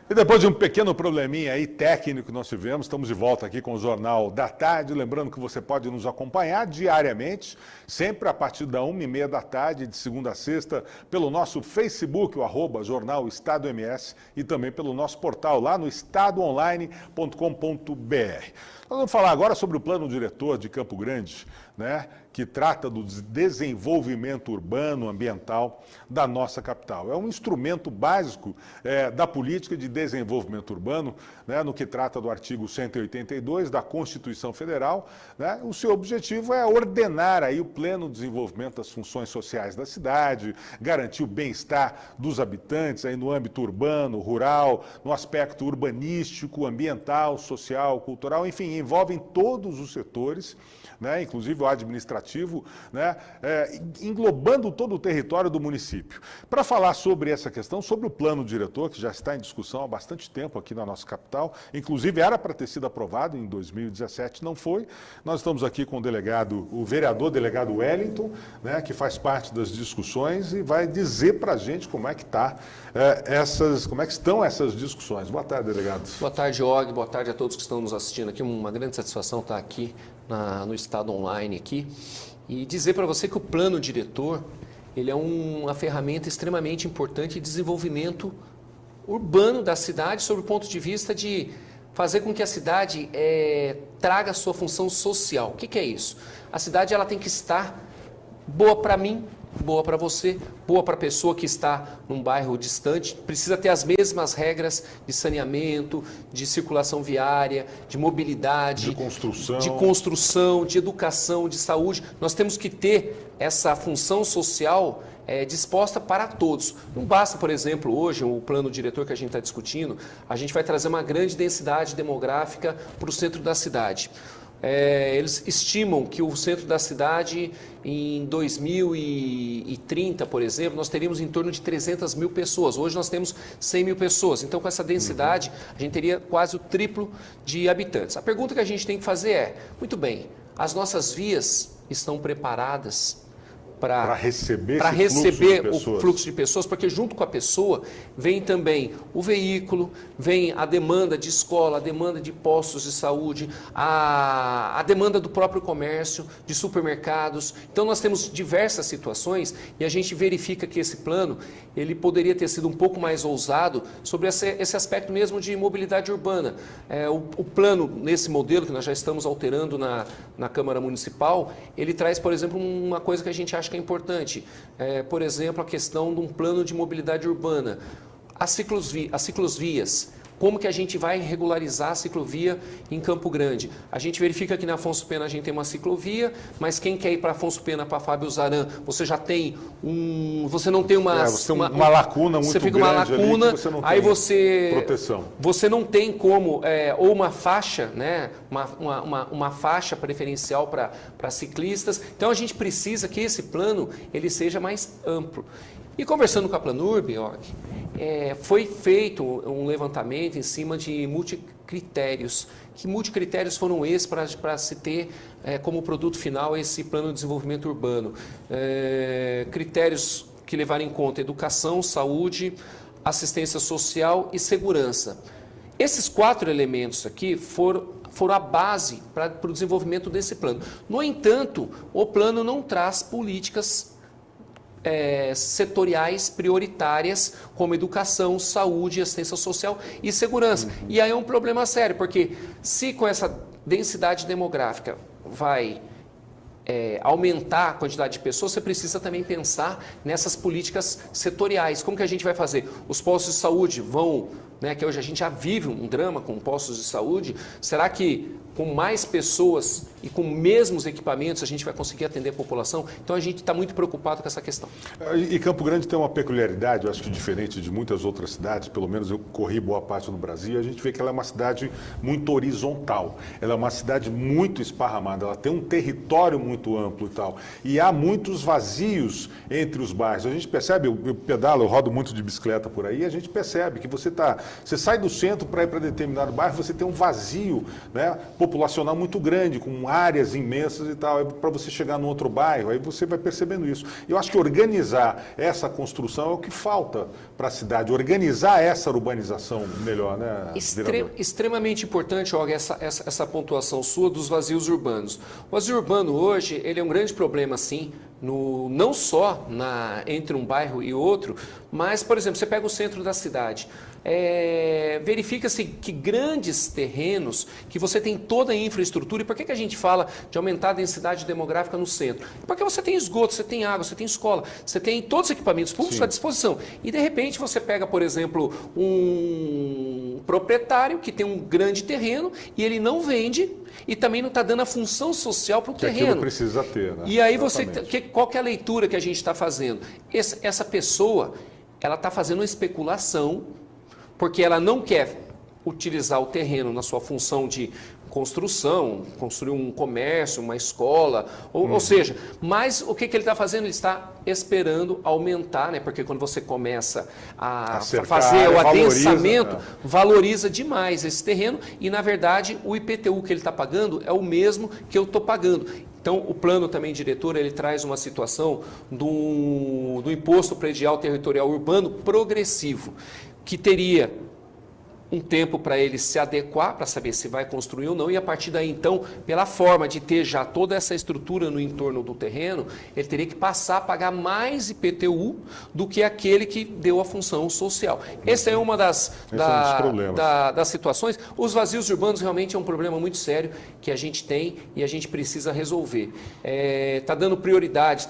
E depois de um pequeno probleminha aí técnico que nós tivemos, estamos de volta aqui com o Jornal da Tarde. Lembrando que você pode nos acompanhar diariamente, sempre a partir da 1h30 da tarde, de segunda a sexta, pelo nosso Facebook, o @Jornal Estado MS, e também pelo nosso portal lá no estadoonline.com.br. Nós vamos falar agora sobre o plano diretor de Campo Grande, né, que trata do desenvolvimento urbano, ambiental da nossa capital. É um instrumento básico da política de desenvolvimento urbano, né, no que trata do artigo 182 da Constituição Federal. Né, o seu objetivo é ordenar aí o pleno desenvolvimento das funções sociais da cidade, garantir o bem-estar dos habitantes aí no âmbito urbano, rural, no aspecto urbanístico, ambiental, social, cultural, enfim, envolvem todos os setores, né, inclusive o administrativo, né, englobando todo o território do município. Para falar sobre essa questão, sobre o plano diretor, que já está em discussão há bastante tempo aqui na nossa capital, inclusive era para ter sido aprovado em 2017, não foi. Nós estamos aqui com o vereador delegado Wellington, né, que faz parte das discussões e vai dizer para a gente como é que como é que estão essas discussões. Boa tarde, delegado. Boa tarde, Og. Boa tarde a todos que estão nos assistindo aqui. Uma grande satisfação estar aqui no Estado Online aqui e dizer para você que o plano diretor ele é uma ferramenta extremamente importante de desenvolvimento urbano da cidade, sob o ponto de vista de fazer com que a cidade traga a sua função social. O que é isso? A cidade ela tem que estar boa para mim, boa para você, boa para a pessoa que está num bairro distante, precisa ter as mesmas regras de saneamento, de circulação viária, de mobilidade, de construção, de educação, de saúde. Nós temos que ter essa função social disposta para todos. Não basta, por exemplo, hoje, o plano diretor que a gente está discutindo, a gente vai trazer uma grande densidade demográfica para o centro da cidade. Eles estimam que o centro da cidade, em 2030, por exemplo, nós teríamos em torno de 300 mil pessoas. Hoje nós temos 100 mil pessoas. Então, com essa densidade, a gente teria quase o triplo de habitantes. A pergunta que a gente tem que fazer é, muito bem, as nossas vias estão preparadas para receber o fluxo de pessoas, porque junto com a pessoa vem também o veículo, vem a demanda de escola, a demanda de postos de saúde, a demanda do próprio comércio, de supermercados. Então nós temos diversas situações e a gente verifica que esse plano ele poderia ter sido um pouco mais ousado sobre esse aspecto mesmo de mobilidade urbana. O plano, nesse modelo que nós já estamos alterando na Câmara Municipal, ele traz, por exemplo, uma coisa que a gente acha que é importante, por exemplo, a questão de um plano de mobilidade urbana, as ciclovias. Como que a gente vai regularizar a ciclovia em Campo Grande? A gente verifica que na Afonso Pena a gente tem uma ciclovia, mas quem quer ir para Afonso Pena, para Fábio Zaran, você já tem você não tem uma lacuna muito grande, uma lacuna, ali que você não aí tem você proteção. Você não tem como ou uma faixa, né, uma faixa preferencial para ciclistas. Então a gente precisa que esse plano ele seja mais amplo. E conversando com a Planurb, foi feito um levantamento em cima de multicritérios. Que multicritérios foram esses para se ter como produto final esse plano de desenvolvimento urbano? Critérios que levaram em conta educação, saúde, assistência social e segurança. Esses 4 elementos aqui foram a base para o desenvolvimento desse plano. No entanto, o plano não traz políticas setoriais prioritárias como educação, saúde, assistência social e segurança. E aí é um problema sério, porque se com essa densidade demográfica vai aumentar a quantidade de pessoas, você precisa também pensar nessas políticas setoriais. Como que a gente vai fazer? Os postos de saúde vão, que hoje a gente já vive um drama com postos de saúde, será que com mais pessoas e com mesmos equipamentos a gente vai conseguir atender a população? Então a gente está muito preocupado com essa questão. E Campo Grande tem uma peculiaridade, eu acho que diferente de muitas outras cidades, pelo menos eu corri boa parte no Brasil, a gente vê que ela é uma cidade muito horizontal, ela é uma cidade muito esparramada, ela tem um território muito amplo e tal, e há muitos vazios entre os bairros. A gente percebe, eu pedalo, eu rodo muito de bicicleta por aí, a gente percebe que você está Você sai do centro para ir para determinado bairro, você tem um vazio, né, populacional muito grande, com áreas imensas e tal, para você chegar num outro bairro, aí você vai percebendo isso. Eu acho que organizar essa construção é o que falta para a cidade, organizar essa urbanização melhor, né, Extremamente importante, Olga, essa pontuação sua dos vazios urbanos. O vazio urbano hoje, ele é um grande problema, sim, não só entre um bairro e outro, mas, por exemplo, você pega o centro da cidade, verifica-se que grandes terrenos, que você tem toda a infraestrutura, e por que a gente fala de aumentar a densidade demográfica no centro? Porque você tem esgoto, você tem água, você tem escola, você tem todos os equipamentos públicos Sim. à disposição. E, de repente, você pega, por exemplo, um proprietário que tem um grande terreno e ele não vende e também não está dando a função social para o terreno. Aquilo precisa ter, né? E aí qual que é a leitura que a gente está fazendo? Essa pessoa, ela está fazendo uma especulação porque ela não quer utilizar o terreno na sua função de construção, construir um comércio, uma escola, ou seja, mas o que ele está fazendo? Ele está esperando aumentar, né? Porque quando você começa a fazer o adensamento, valoriza demais esse terreno e, na verdade, o IPTU que ele está pagando é o mesmo que eu estou pagando. Então, o plano também diretor, ele traz uma situação do imposto predial territorial urbano progressivo, que teria um tempo para ele se adequar, para saber se vai construir ou não, e a partir daí, então, pela forma de ter já toda essa estrutura no entorno do terreno, ele teria que passar a pagar mais IPTU do que aquele que deu a função social. Essa é uma das situações. Os vazios urbanos realmente é um problema muito sério que a gente tem e a gente precisa resolver. Está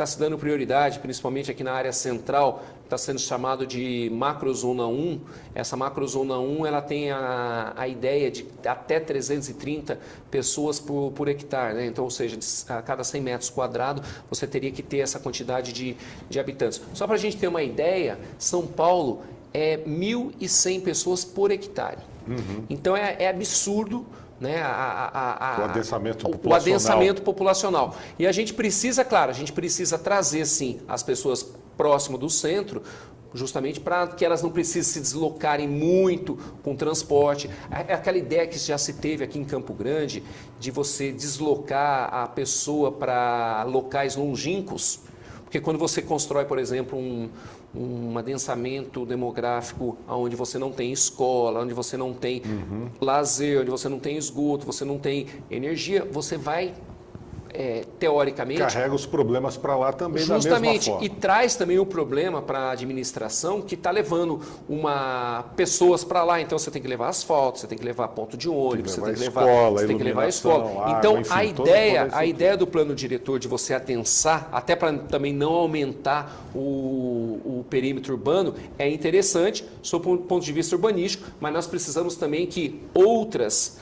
se dando prioridade, principalmente aqui na área central, está sendo chamado de macrozona 1. Essa macrozona 1 ela tem a ideia de até 330 pessoas por hectare, né? Então, ou seja, a cada 100 metros quadrados você teria que ter essa quantidade de habitantes. Só para a gente ter uma ideia, São Paulo é 1.100 pessoas por hectare. Então é absurdo, né, o adensamento populacional. E a gente precisa, claro, trazer sim as pessoas próximo do centro, justamente para que elas não precisem se deslocarem muito com transporte. É aquela ideia que já se teve aqui em Campo Grande, de você deslocar a pessoa para locais longínquos, porque quando você constrói, por exemplo, um adensamento demográfico onde você não tem escola, onde você não tem lazer, onde você não tem esgoto, você não tem energia, você vai teoricamente... Carrega os problemas para lá também justamente, da mesma forma. E traz também o problema para a administração que está levando pessoas para lá. Então, você tem que levar asfalto, você tem que levar ponto de ônibus, você tem que levar a escola. Água, então, enfim, a ideia do plano diretor de você adensar, até para também não aumentar o perímetro urbano, é interessante, sob o ponto de vista urbanístico, mas nós precisamos também que outros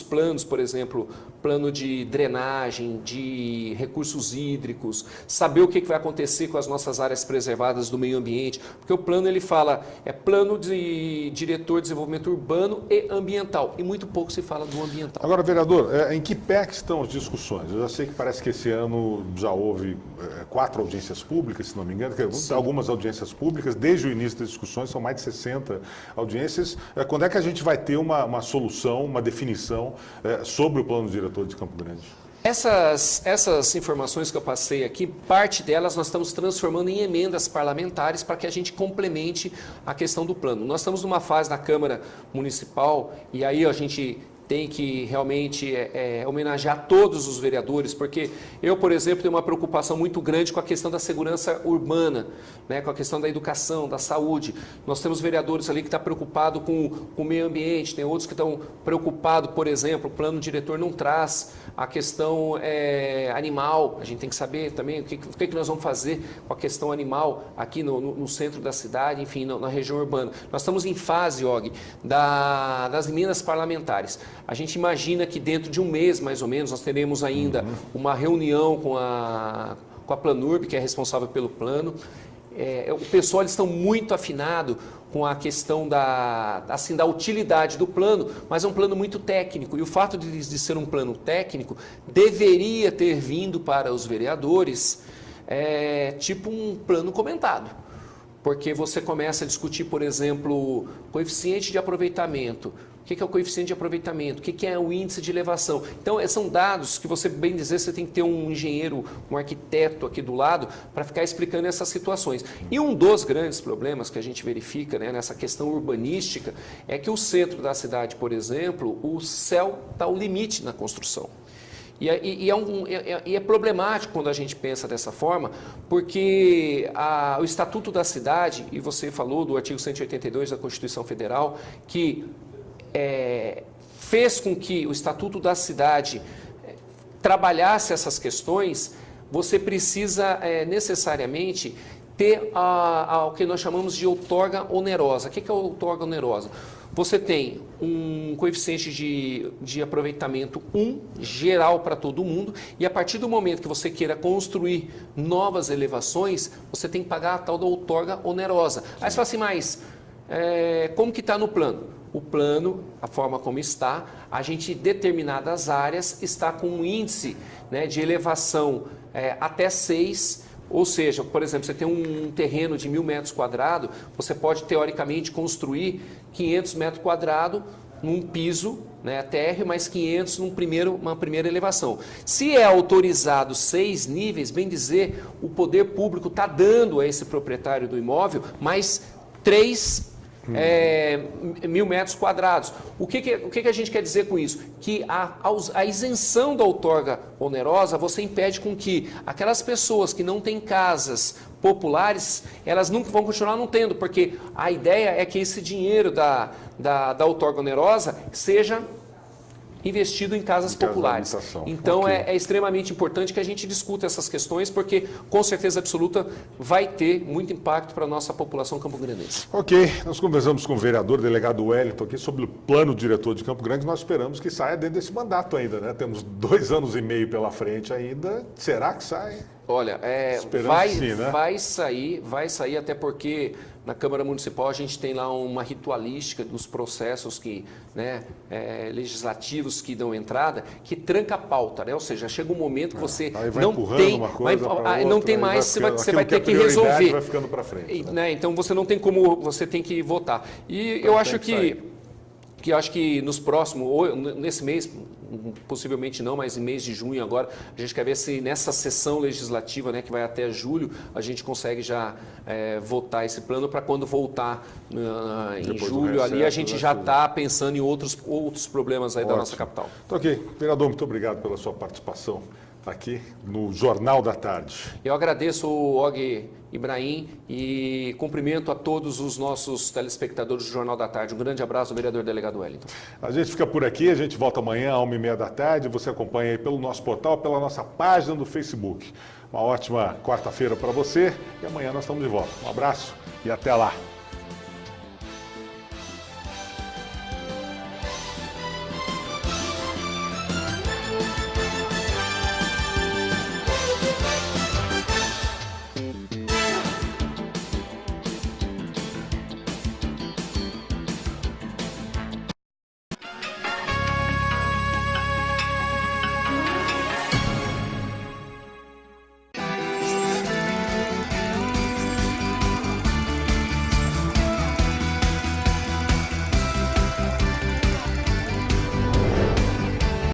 planos, por exemplo, plano de drenagem, de recursos hídricos, saber o que vai acontecer com as nossas áreas preservadas do meio ambiente, porque o plano ele fala, plano de diretor de desenvolvimento urbano e ambiental, e muito pouco se fala do ambiental. Agora, vereador, em que pé que estão as discussões? Eu já sei que parece que esse ano já houve 4 audiências públicas, se não me engano, algumas audiências públicas, desde o início das discussões, são mais de 60 audiências. Quando é que a gente vai ter uma solução, uma definição sobre o plano diretor de Campo Grande? Essas informações que eu passei aqui, parte delas nós estamos transformando em emendas parlamentares para que a gente complemente a questão do plano. Nós estamos numa fase na Câmara Municipal e aí a gente tem que realmente homenagear todos os vereadores, porque eu, por exemplo, tenho uma preocupação muito grande com a questão da segurança urbana, né, com a questão da educação, da saúde. Nós temos vereadores ali que estão preocupados com o meio ambiente, tem outros que estão preocupados, por exemplo, o plano diretor não traz a questão animal. A gente tem que saber também o que nós vamos fazer com a questão animal aqui no centro da cidade, enfim, na região urbana. Nós estamos em fase, Og, das emendas parlamentares. A gente imagina que dentro de um mês, mais ou menos, nós teremos ainda uma reunião com a Planurb, que é responsável pelo plano. O pessoal eles estão muito afinado com a questão da utilidade do plano, mas é um plano muito técnico. E o fato de ser um plano técnico deveria ter vindo para os vereadores tipo um plano comentado. porque você começa a discutir, por exemplo, coeficiente de aproveitamento. O que é o coeficiente de aproveitamento? O que é o índice de elevação? Então, são dados que você, bem dizer, você tem que ter um engenheiro, um arquiteto aqui do lado para ficar explicando essas situações. E um dos grandes problemas que a gente verifica, né, nessa questão urbanística é que o centro da cidade, por exemplo, o céu está ao limite na construção. E é problemático quando a gente pensa dessa forma, porque o Estatuto da Cidade, e você falou do artigo 182 da Constituição Federal, que fez com que o Estatuto da Cidade trabalhasse essas questões, você precisa necessariamente ter o que nós chamamos de outorga onerosa. O que é a outorga onerosa? Você tem um coeficiente de aproveitamento 1, geral para todo mundo, e a partir do momento que você queira construir novas elevações, você tem que pagar a tal da outorga onerosa. Aí você fala assim, mas como que está no plano? O plano, a forma como está, a gente, determinadas áreas, está com um índice, né, de elevação até 6. Ou seja, por exemplo, você tem um terreno de 1.000 metros quadrados, você pode, teoricamente, construir 500 metros quadrados num piso, né, térreo, mais 500 numa primeira elevação. Se é autorizado 6 níveis, bem dizer, o poder público está dando a esse proprietário do imóvel mais 1.000 metros quadrados. O que a gente quer dizer com isso? Que a isenção da outorga onerosa, você impede com que aquelas pessoas que não têm casas populares, elas nunca vão continuar não tendo, porque a ideia é que esse dinheiro da outorga onerosa seja investido em casas populares. Então, okay, é extremamente importante que a gente discuta essas questões, porque, com certeza absoluta, vai ter muito impacto para a nossa população campograndense. Ok, nós conversamos com o vereador, delegado Wellington, aqui sobre o plano diretor de Campo Grande. Nós esperamos que saia dentro desse mandato ainda, né? Temos 2 anos e meio pela frente ainda. Será que sai? Olha, vai sair, até porque na Câmara Municipal a gente tem lá uma ritualística dos processos legislativos que dão entrada, que tranca a pauta, né? Ou seja, chega um momento que você não tem mais, você vai ter que resolver. Vai ficando para frente. Né? Então você não tem como, você tem que votar. E eu acho que nos próximos, ou nesse mês, possivelmente não, mas em mês de junho agora, a gente quer ver se nessa sessão legislativa, né, que vai até julho, a gente consegue já votar esse plano para quando voltar em julho, ali a gente já está pensando em outros problemas aí da nossa capital. Então, ok. Vereador, muito obrigado pela sua participação aqui no Jornal da Tarde. Eu agradeço o Og Ibrahim e cumprimento a todos os nossos telespectadores do Jornal da Tarde. Um grande abraço, vereador delegado Wellington. A gente fica por aqui, a gente volta amanhã às 1h30 da tarde. Você acompanha aí pelo nosso portal, pela nossa página do Facebook. Uma ótima quarta-feira para você e amanhã nós estamos de volta. Um abraço e até lá.